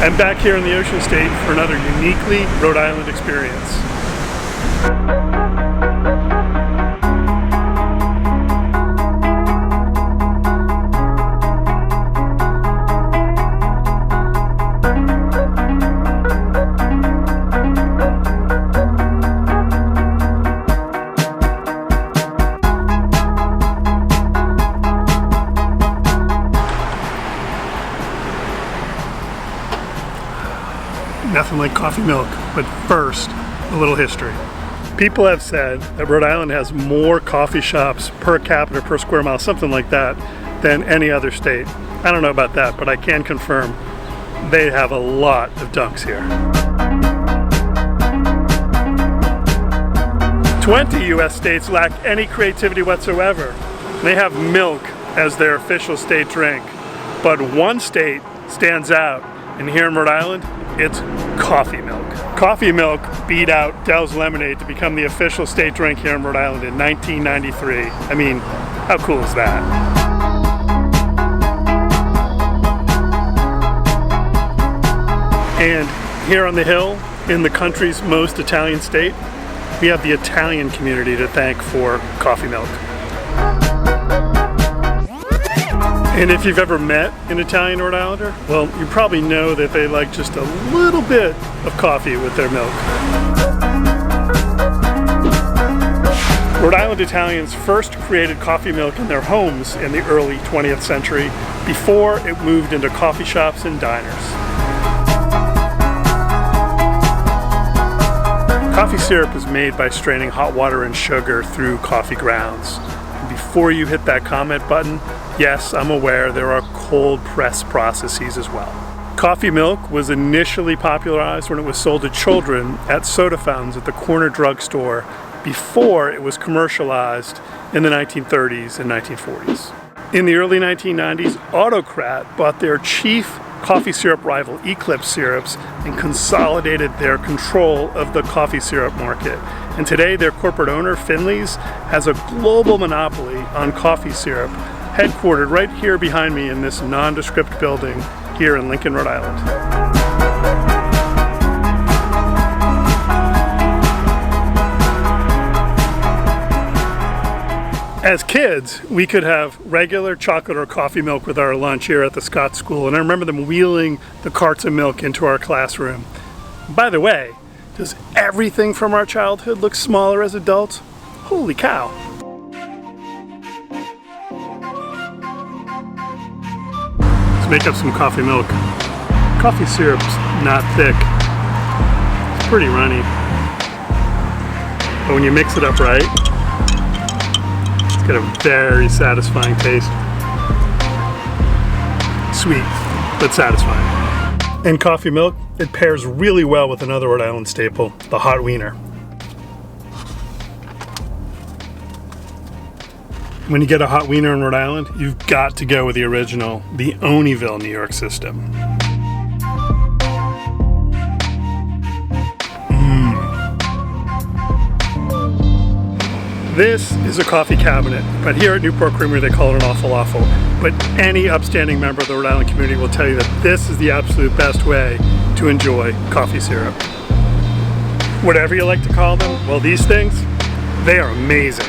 I'm back here in the Ocean State for another uniquely Rhode Island experience. Nothing like coffee milk, but first, a little history. People have said that Rhode Island has more coffee shops per capita per square mile, something like that, than any other state. I don't know about that, but I can confirm they have a lot of dunks here. 20 US states lack any creativity whatsoever. They have milk as their official state drink, but one state stands out, and here in Rhode Island, it's coffee milk. Coffee milk beat out Dell's lemonade to become the official state drink here in Rhode Island in 1993. I mean, how cool is that? And here on the hill, in the country's most Italian state, we have the Italian community to thank for coffee milk. And if you've ever met an Italian Rhode Islander, well, you probably know that they like just a little bit of coffee with their milk. Rhode Island Italians first created coffee milk in their homes in the early 20th century before it moved into coffee shops and diners. Coffee syrup is made by straining hot water and sugar through coffee grounds. Before you hit that comment button, yes, I'm aware there are cold press processes as well. Coffee milk was initially popularized when it was sold to children at soda fountains at the corner drugstore before it was commercialized in the 1930s and 1940s. In the early 1990s, Autocrat bought their chief coffee syrup rival, Eclipse Syrups, and consolidated their control of the coffee syrup market. And today, their corporate owner, Finley's, has a global monopoly on coffee syrup, headquartered right here behind me in this nondescript building here in Lincoln, Rhode Island. As kids, we could have regular chocolate or coffee milk with our lunch here at the Scott School, and I remember them wheeling the carts of milk into our classroom. By the way, does everything from our childhood look smaller as adults? Holy cow! Let's make up some coffee milk. Coffee syrup's not thick. It's pretty runny. But when you mix it up right, it's got a very satisfying taste. Sweet, but satisfying. And coffee milk, it pairs really well with another Rhode Island staple, the hot wiener. When you get a hot wiener in Rhode Island, you've got to go with the original, the Oneyville, New York system. This is a coffee cabinet, but here at Newport Creamery they call it an awful waffle. But any upstanding member of the Rhode Island community will tell you that this is the absolute best way to enjoy coffee syrup. Whatever you like to call them, well, these things, they are amazing.